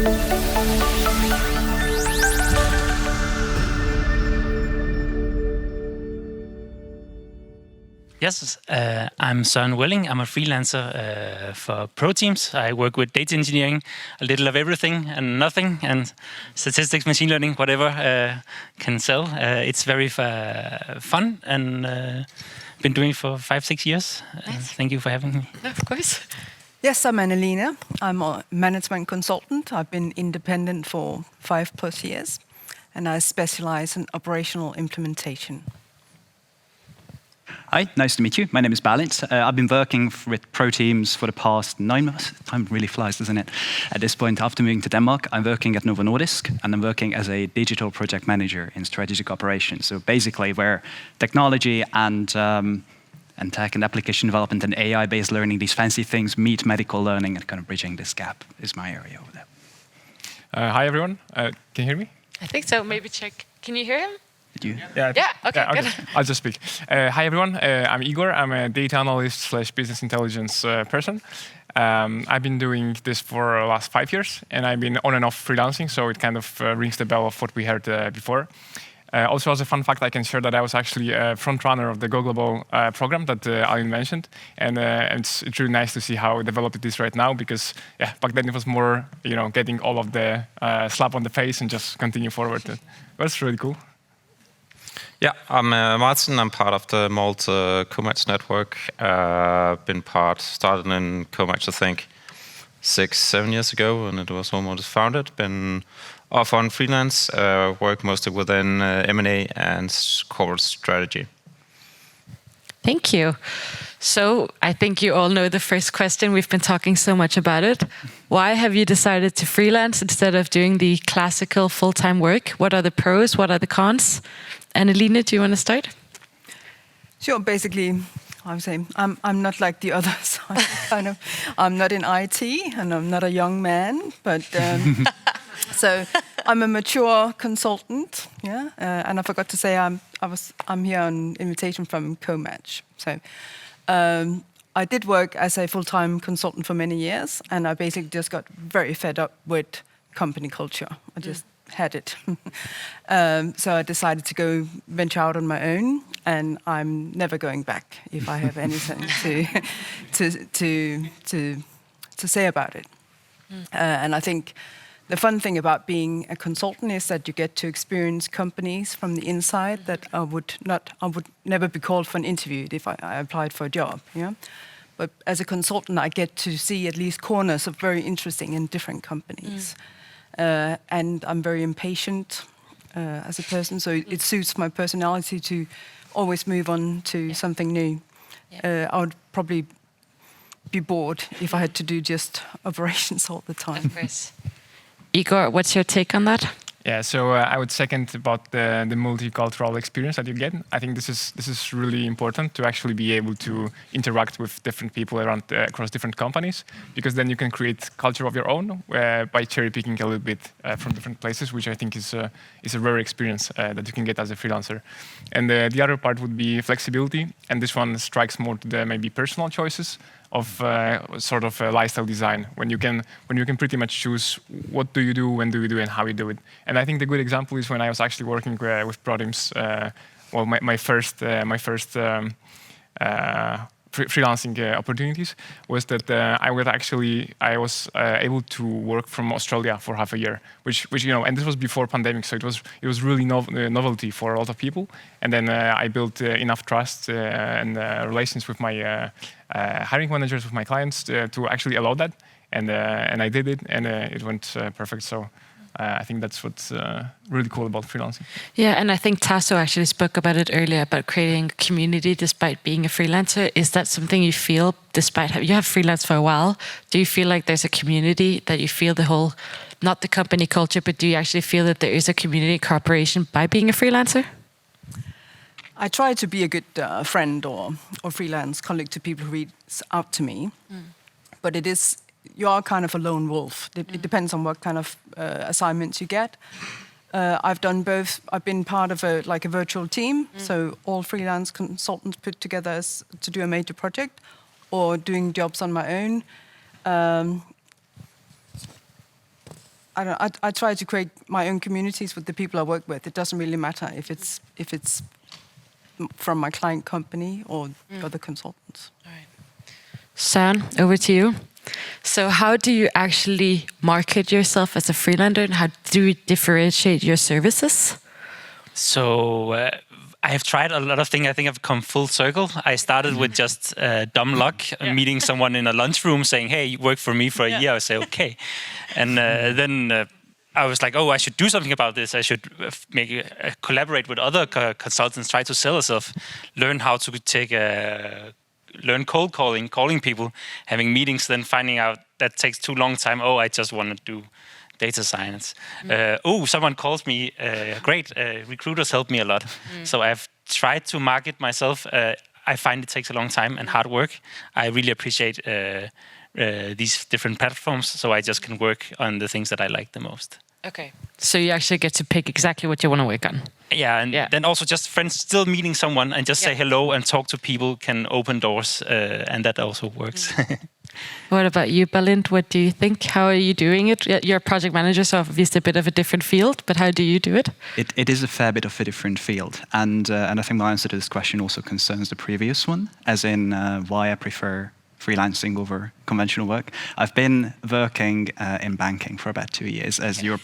Yes, I'm Søren Welling. I'm a freelancer for ProTeams. I work with data engineering, a little of everything and nothing, and statistics, machine learning, whatever can sell. It's very fun and been doing it for 5-6 years. Nice. Thank you for having me. Of course. Yes, I'm Annalena. I'm a management consultant. I've been independent for 5+ years, and I specialize in operational implementation. Hi, nice to meet you. My name is Balint. I've been working with ProTeams for the past 9 months. Time really flies, doesn't it? At this point, after moving to Denmark, I'm working at Novo Nordisk, and I'm working as a digital project manager in strategic operations. So basically, where technology and tech and application development and AI-based learning, these fancy things, meet medical learning and kind of bridging this gap is my area over there. Hi, everyone. Can you hear me? I think so. Maybe check. Can you hear him? Yeah, okay, good. I'll just speak. Hi, everyone. I'm Igor. I'm a data analyst / business intelligence person. I've been doing this for the last 5 years, and I've been on and off freelancing, so it kind of rings the bell of what we heard before. Also, as a fun fact, I can share that I was actually a front runner of the Go Global program that Alin mentioned, and it's really nice to see how developed it is right now. Because back then it was more, getting all of the slap on the face and just continue forward. That's really cool. Yeah, I'm Martin. I'm part of the Malta Comatch network. Started in Comatch, I think, 6-7 years ago when it was almost founded. Been off on freelance, work mostly within M&A and corporate strategy. Thank you. So I think you all know the first question. We've been talking so much about it. Why have you decided to freelance instead of doing the classical full-time work? What are the pros? What are the cons? Annalena, do you want to start? Sure. Basically, I would say I'm not like the others. I'm not in IT, and I'm not a young man, but so I'm a mature consultant. Yeah, and I forgot to say I'm here on invitation from Comatch. So I did work as a full-time consultant for many years, and I basically just got very fed up with company culture. I just had it. So I decided to go venture out on my own, and I'm never going back if I have anything to say about it. And I think the fun thing about being a consultant is that you get to experience companies from the inside that I would never be called for an interview if I applied for a job. Yeah. But as a consultant, I get to see at least corners of very interesting and different companies. And I'm very impatient as a person, so it suits my personality to always move on to something new. I would probably be bored if I had to do just operations all the time. Of course. Igor, what's your take on that? Yeah, so I would second about the multicultural experience that you get. I think this is really important to actually be able to interact with different people around across different companies, because then you can create culture of your own by cherry picking a little bit from different places, which I think is a rare experience that you can get as a freelancer. And the other part would be flexibility, and this one strikes more to the maybe personal choices of sort of lifestyle design, when you can pretty much choose what do you do, when do you do, and how you do it. And I think the good example is when I was actually working with ProTeams. My first freelancing opportunities was that I was able to work from Australia for half a year, which and this was before pandemic, so it was really novelty for a lot of people. And then I built enough trust and relations with my hiring managers, with my clients to actually allow that, and I did it, and it went perfect. So I think that's what's really cool about freelancing. Yeah, and I think Tasso actually spoke about it earlier, about creating a community despite being a freelancer. Is that something you feel, despite you have freelanced for a while? Do you feel like there's a community, that you feel the whole, not the company culture, but do you actually feel that there is a community cooperation by being a freelancer? I try to be a good friend or freelance colleague to people who reach out to me, but you are kind of a lone wolf. It depends on what kind of assignments you get. I've done both. I've been part of a virtual team, so all freelance consultants put together to do a major project, or doing jobs on my own. I don't know, I try to create my own communities with the people I work with. It doesn't really matter if it's from my client company or other consultants. All right. Søren, over to you. So how do you actually market yourself as a freelancer, and how do you differentiate your services? So I have tried a lot of things. I think I've come full circle. I started with just dumb luck, meeting someone in a lunchroom saying, hey, you work for me for a year. I say, okay. And then I was like, oh, I should do something about this. I should collaborate with other consultants, try to sell yourself, learn how to learn cold calling people, having meetings, then finding out that takes too long time. Oh, I just want to do data science. Someone calls me. Great, recruiters help me a lot. So I've tried to market myself. I find it takes a long time and hard work. I really appreciate these different platforms, so I just can work on the things that I like the most. Okay. So you actually get to pick exactly what you want to work on. Yeah, and then also just friends, still meeting someone and just say hello and talk to people can open doors, and that also works. What about you, Balint? What do you think? How are you doing it? You're a project manager, so obviously a bit of a different field, but how do you do it? It is a fair bit of a different field. And I think my answer to this question also concerns the previous one, as in why I prefer freelancing over conventional work. I've been working in banking for about 2 years as your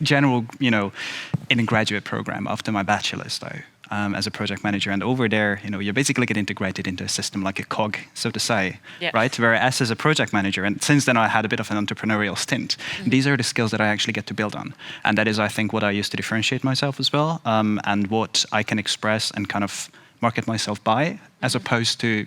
general, in a graduate program after my bachelor's, though. As a project manager, and over there, you basically get integrated into a system like a cog, so to say, right? Whereas as a project manager, and since then I had a bit of an entrepreneurial stint, these are the skills that I actually get to build on. And that is, I think, what I use to differentiate myself as well, and what I can express and kind of market myself by, as opposed to,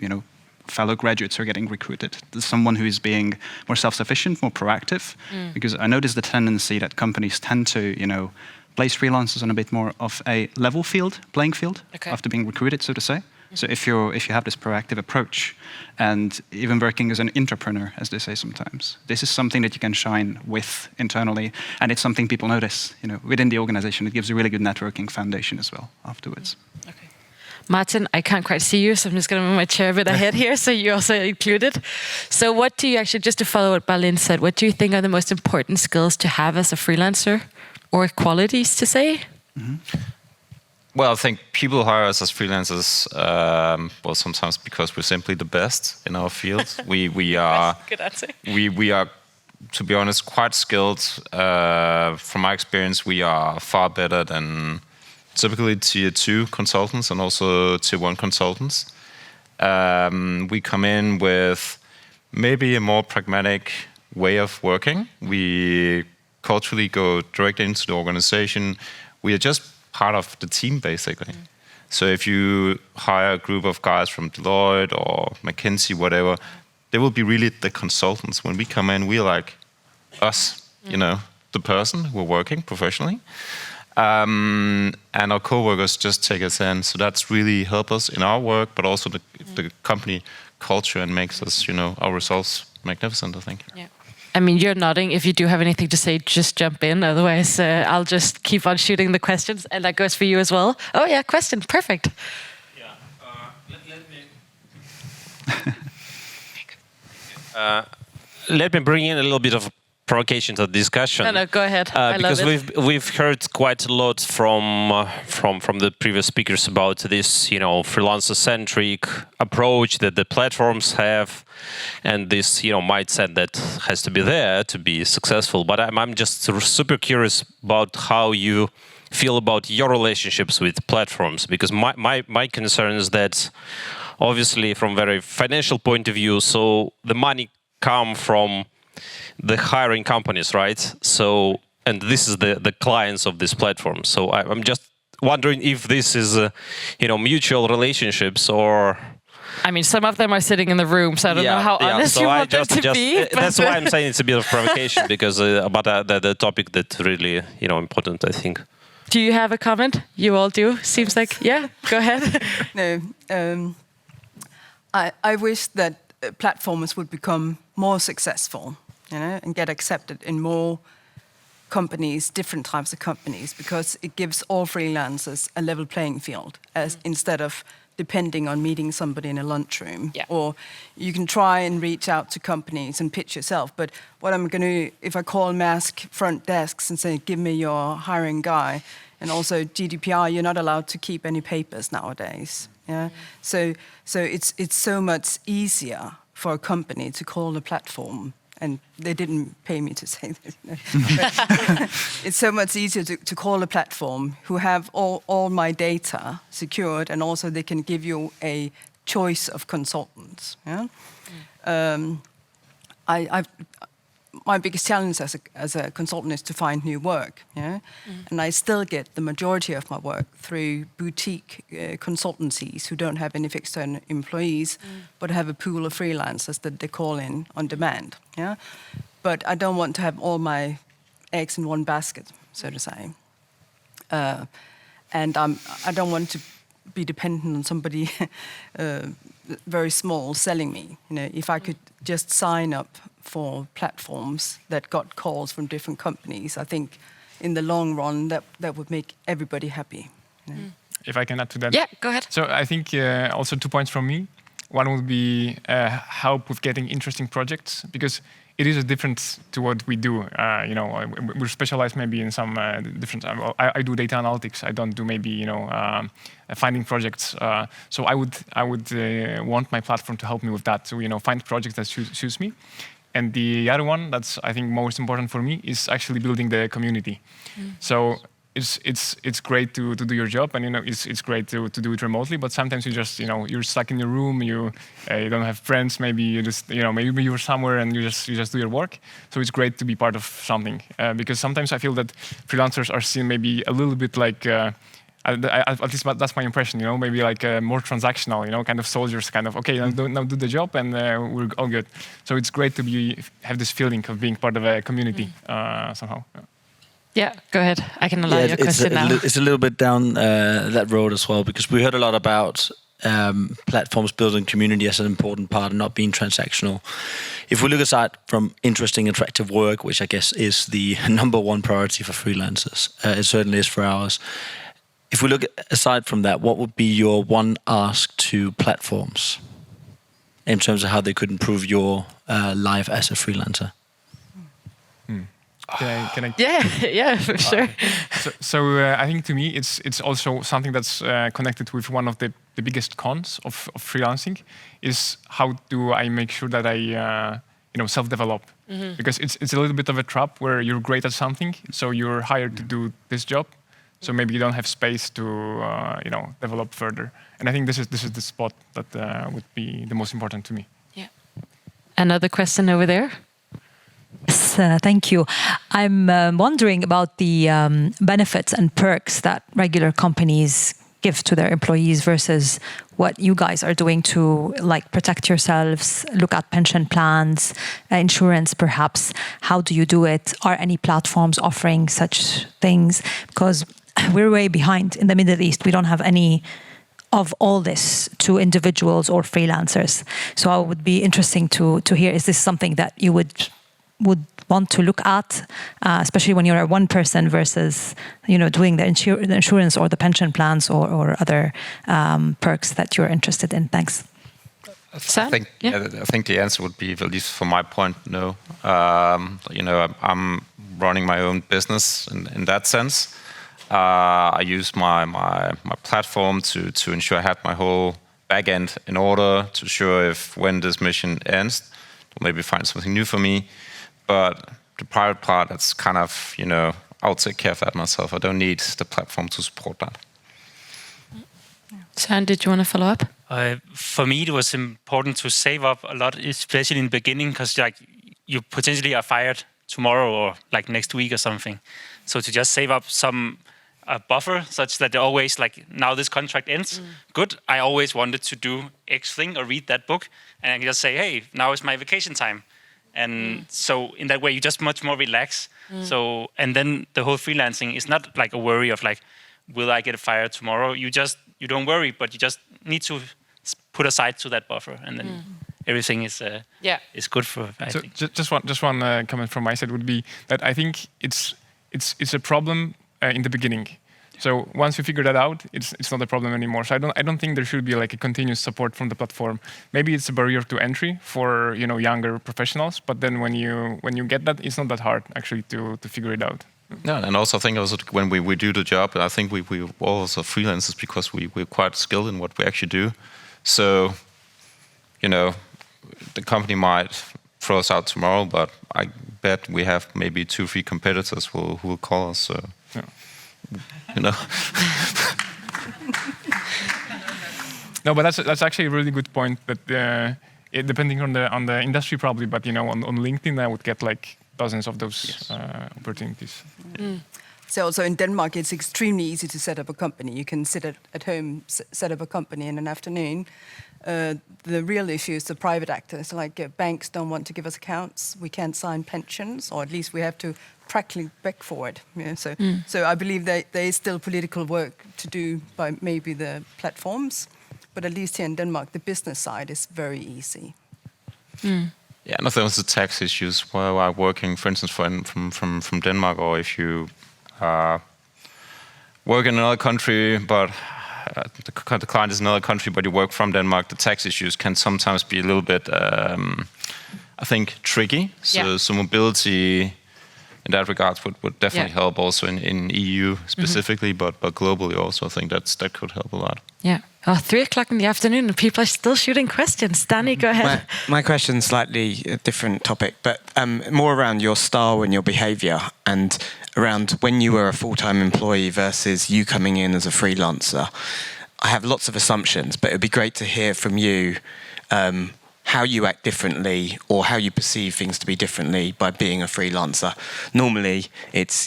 fellow graduates who are getting recruited. There's someone who is being more self-sufficient, more proactive, because I notice the tendency that companies tend to, place freelancers on a bit more of a level playing field after being recruited, so to say. So if you have this proactive approach, and even working as an entrepreneur, as they say sometimes, this is something that you can shine with internally, and it's something people notice, within the organization. It gives a really good networking foundation as well afterwards. Okay. Martin, I can't quite see you, so I'm just going to move my chair a bit ahead here, so you're also included. So what do you actually, just to follow what Balint said, what do you think are the most important skills to have as a freelancer? Or qualities to say? Well, I think people hire us as freelancers, sometimes because we're simply the best in our field. We are, good answer. We are, to be honest, quite skilled. From my experience, we are far better than typically tier 2 consultants and also tier 1 consultants. We come in with maybe a more pragmatic way of working. We culturally go directly into the organization. We are just part of the team, basically. So if you hire a group of guys from Deloitte or McKinsey, whatever, they will be really the consultants. When we come in, we're like us, the person who are working professionally. And our co-workers just take us in. So that's really helped us in our work, but also the company culture, and makes us, our results magnificent, I think. Yeah. I mean, you're nodding. If you do have anything to say, just jump in. Otherwise, I'll just keep on shooting the questions. And that goes for you as well. Oh, yeah, question. Perfect. Yeah. Let me bring in a little bit of provocation to the discussion. No, go ahead. I because love it. we've heard quite a lot from the previous speakers about this, freelancer-centric approach that the platforms have, and this, mindset that has to be there to be successful. But I'm just super curious about how you feel about your relationships with platforms, because my concern is that, obviously, from very financial point of view, so the money come from the hiring companies, right? So, and this is the clients of this platform. So I'm just wondering if this is, mutual relationships, or... I mean, some of them are sitting in the room, so I don't know how honest so you want them to be. That's why I'm saying it's a bit of provocation, because about the topic that really, important, I think. Do you have a comment? You all do. Seems like, yeah, go ahead. No, I wish that platforms would become more successful, and get accepted in more companies, different types of companies, because it gives all freelancers a level playing field, as instead of depending on meeting somebody in a lunchroom. Yeah. Or you can try and reach out to companies and pitch yourself. But what I'm going to, if I call Maersk front desks and say, give me your hiring guy, and also GDPR, you're not allowed to keep any papers nowadays. Yeah. So it's so much easier for a company to call a platform. And they didn't pay me to say this. It's so much easier to call a platform who have all my data secured, and also they can give you a choice of consultants. Yeah? My biggest challenge as a consultant is to find new work. Yeah? And I still get the majority of my work through boutique consultancies who don't have any fixed-term employees, but have a pool of freelancers that they call in on demand. Yeah? But I don't want to have all my eggs in one basket, so to say. And I don't want to be dependent on somebody very small selling me. If I could just sign up for platforms that got calls from different companies, I think in the long run that would make everybody happy. If I can add to that. Yeah, go ahead. So I think also 2 points from me. One would be help with getting interesting projects, because it is a difference to what we do. We're specialized maybe in some different. I do data analytics. I don't do maybe finding projects. So I would want my platform to help me with that. So find projects that suits me. And the other one that's I think most important for me is actually building the community. So it's great to do your job, and it's great to do it remotely. But sometimes you just you're stuck in your room. You don't have friends. Maybe you just maybe you're somewhere and you just do your work. So it's great to be part of something, because sometimes I feel that freelancers are seen maybe a little bit like. At least that's my impression, maybe like more transactional, kind of soldiers, kind of, okay, now do the job and we're all good. So it's great to have this feeling of being part of a community somehow. Yeah, go ahead. I can allow your question now. It's a little bit down that road as well, because we heard a lot about platforms building community as an important part and not being transactional. If we look aside from interesting, attractive work, which I guess is the number one priority for freelancers, it certainly is for ours. If we look aside from that, what would be your one ask to platforms in terms of how they could improve your life as a freelancer? Can I? Yeah, for sure. So I think to me it's also something that's connected with one of the biggest cons of freelancing, is how do I make sure that I self-develop, because it's a little bit of a trap where you're great at something, so you're hired to do this job. So maybe you don't have space to, develop further. And I think this is the spot that would be the most important to me. Yeah. Another question over there. Yes, thank you. I'm wondering about the benefits and perks that regular companies give to their employees versus what you guys are doing to protect yourselves, look at pension plans, insurance perhaps. How do you do it? Are any platforms offering such things? Because we're way behind in the Middle East. We don't have any of all this to individuals or freelancers. So I would be interesting to hear, is this something that you would want to look at, especially when you're a one person versus, doing the insurance or the pension plans or other perks that you're interested in? Thanks. I think the answer would be, at least from my point, no. I'm running my own business in that sense. I use my platform to ensure I have my whole back end in order to ensure if when this mission ends, to maybe find something new for me. But the private part, that's kind of, I'll take care of that myself. I don't need the platform to support that. Søren, did you want to follow up? For me, it was important to save up a lot, especially in the beginning, because you potentially are fired tomorrow or next week or something. So to just save up a buffer such that they always now this contract ends. Good. I always wanted to do X thing or read that book, and I can just say, hey, now is my vacation time. And so in that way, you just much more relax. So, and then the whole freelancing is not a worry of will I get fired tomorrow? You don't worry, but you just need to put aside to that buffer, and then everything is good for. I think. Just one comment from my side would be that I think it's a problem in the beginning. So once you figure that out, it's not a problem anymore. So I don't think there should be like a continuous support from the platform. Maybe it's a barrier to entry for younger professionals, but then when you get that, it's not that hard actually to figure it out. Yeah, and also I think also when we do the job, I think we also freelancers because we're quite skilled in what we actually do. So, the company might throw us out tomorrow, but I bet we have maybe 2-3 competitors who will call us. So, No, but that's actually a really good point. That depending on the industry probably, but on LinkedIn I would get like dozens of those opportunities. So also in Denmark, it's extremely easy to set up a company. You can sit at home, set up a company in an afternoon. The real issue is the private actors, like banks don't want to give us accounts. We can't sign pensions, or at least we have to practically beg for it. So I believe that there is still political work to do by maybe the platforms, but at least here in Denmark, the business side is very easy. Yeah, and I think it's the tax issues while I'm working, for instance, from Denmark, or if you work in another country, but the client is another country, but you work from Denmark, the tax issues can sometimes be a little bit, I think, tricky. So mobility in that regard would definitely help also in EU specifically, but globally also I think that could help a lot. Yeah. 3 o'clock in the afternoon and people are still shooting questions. Danny, go ahead. My question's slightly a different topic, but more around your style and your behavior, and around when you were a full-time employee versus you coming in as a freelancer. I have lots of assumptions, but it would be great to hear from you how you act differently or how you perceive things to be differently by being a freelancer. Normally,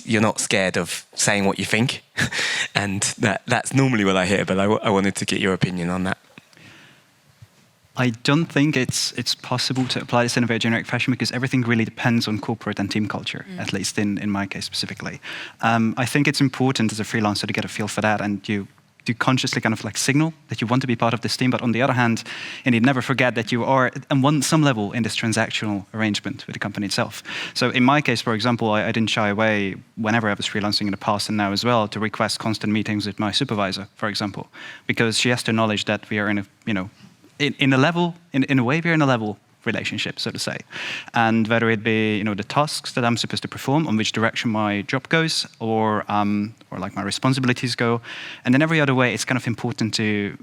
you're not scared of saying what you think, and that's normally what I hear, but I wanted to get your opinion on that. I don't think it's possible to apply this in a very generic fashion because everything really depends on corporate and team culture, at least in my case specifically. I think it's important as a freelancer to get a feel for that, and you consciously kind of like signal that you want to be part of this team, but on the other hand, and you never forget that you are at some level in this transactional arrangement with the company itself. So in my case, for example, I didn't shy away whenever I was freelancing in the past and now as well to request constant meetings with my supervisor, for example, because she has to acknowledge that we are in a way we're in a level relationship, so to say, and whether it be the tasks that I'm supposed to perform, on which direction my job goes, or like my responsibilities go, and then every other way, it's kind of important to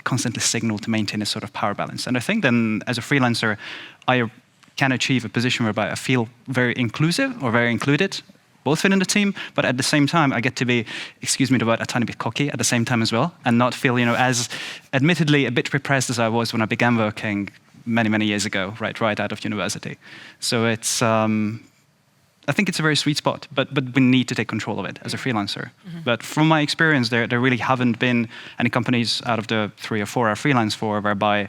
constantly signal to maintain a sort of power balance. And I think then, as a freelancer, I can achieve a position whereby I feel very inclusive or very included, both within the team, but at the same time, I get to be, excuse me the word, a tiny bit cocky at the same time as well, and not feel, as admittedly a bit repressed as I was when I began working many years ago, right out of university. So it's, I think it's a very sweet spot, but we need to take control of it as a freelancer. But from my experience, there really haven't been any companies out of the 3 or 4 I freelance for whereby,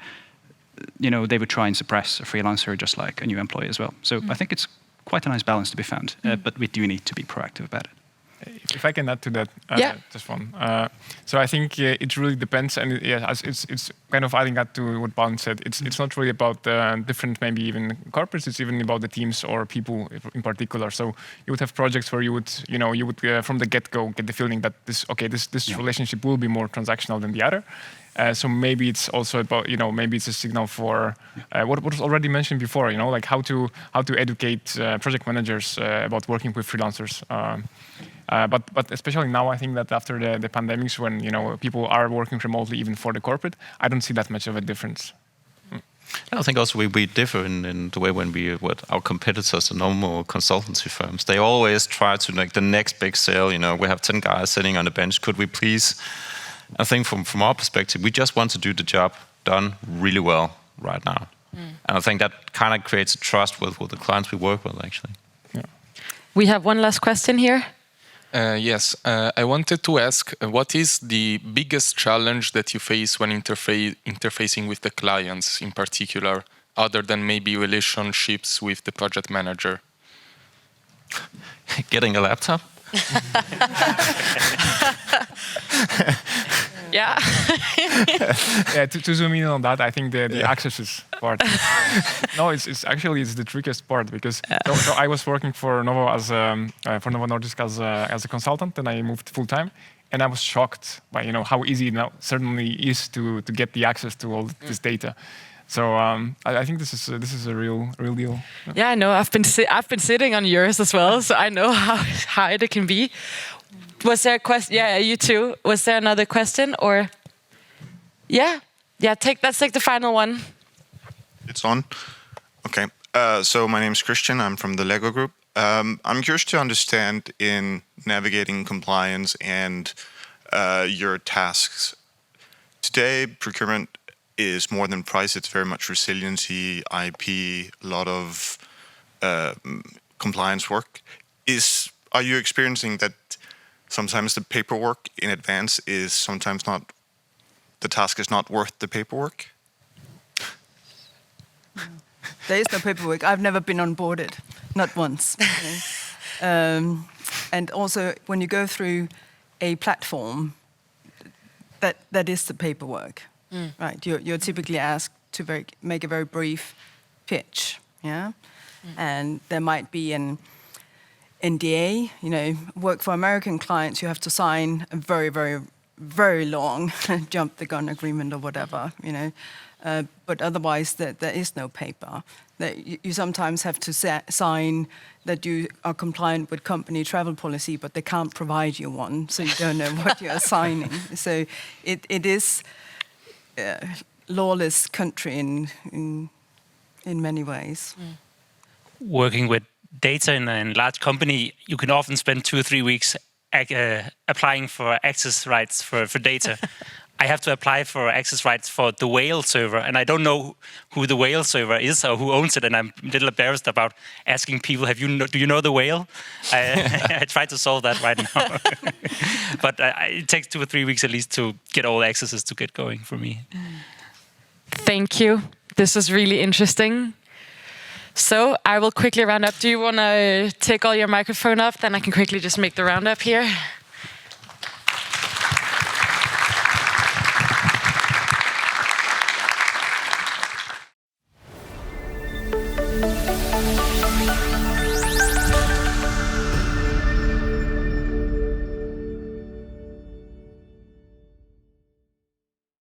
they would try and suppress a freelancer just like a new employee as well. So I think it's quite a nice balance to be found, but we do need to be proactive about it. If I can add to that, just one. So I think it really depends, and it's kind of adding that to what Paul said. It's not really about different, maybe even corporates. It's even about the teams or people in particular. So you would have projects where you would from the get-go get the feeling that this relationship will be more transactional than the other. So maybe it's also about maybe it's a signal for what was already mentioned before. Like how to educate project managers about working with freelancers. But especially now, I think that after the pandemics, when people are working remotely, even for the corporate, I don't see that much of a difference. I think also we differ in the way when we with our competitors, the normal consultancy firms. They always try to make the next big sale. We have 10 guys sitting on the bench. Could we please? I think from our perspective, we just want to do the job done really well right now. And I think that kind of creates a trust with the clients we work with, actually. Yeah. We have one last question here. Yes, I wanted to ask, what is the biggest challenge that you face when interfacing with the clients in particular, other than maybe relationships with the project manager? Getting a laptop? Yeah. To zoom in on that, I think the accesses part. No, it's actually the trickiest part because so I was working for Novo Nordisk as a consultant, and I moved full time. And I was shocked by how easy it now certainly is to get the access to all this data. So I think this is a real deal. Yeah, I know. I've been sitting on yours as well, so I know how hard it can be. Was there a question? Yeah, you too. Was there another question or? Yeah. Let's take the final one. It's on. Okay. So my name is Christian. I'm from the Lego Group. I'm curious to understand in navigating compliance and your tasks. Today, procurement is more than price. It's very much resiliency, IP, a lot of compliance work. Are you experiencing that sometimes the paperwork in advance is sometimes not, the task is not worth the paperwork? There is no paperwork. I've never been onboarded, not once. And also, when you go through a platform, that is the paperwork, right? You're typically asked to make a very brief pitch, yeah? And there might be an NDA, work for American clients, you have to sign a very, very, very long jump the gun agreement or whatever, but otherwise there is no paper. You sometimes have to sign that you are compliant with company travel policy, but they can't provide you one, so you don't know what you're signing. So it is a lawless country in many ways. Working with data in a large company, you can often spend 2 or 3 weeks applying for access rights for data. I have to apply for access rights for the whale server, and I don't know who the whale server is or who owns it, and I'm a little embarrassed about asking people, do you know the whale? I try to solve that right now. But it takes 2 or 3 weeks at least to get all the accesses to get going for me. Thank you. This is really interesting. So I will quickly round up. Do you want to take all your microphone off? Then I can quickly just make the roundup here.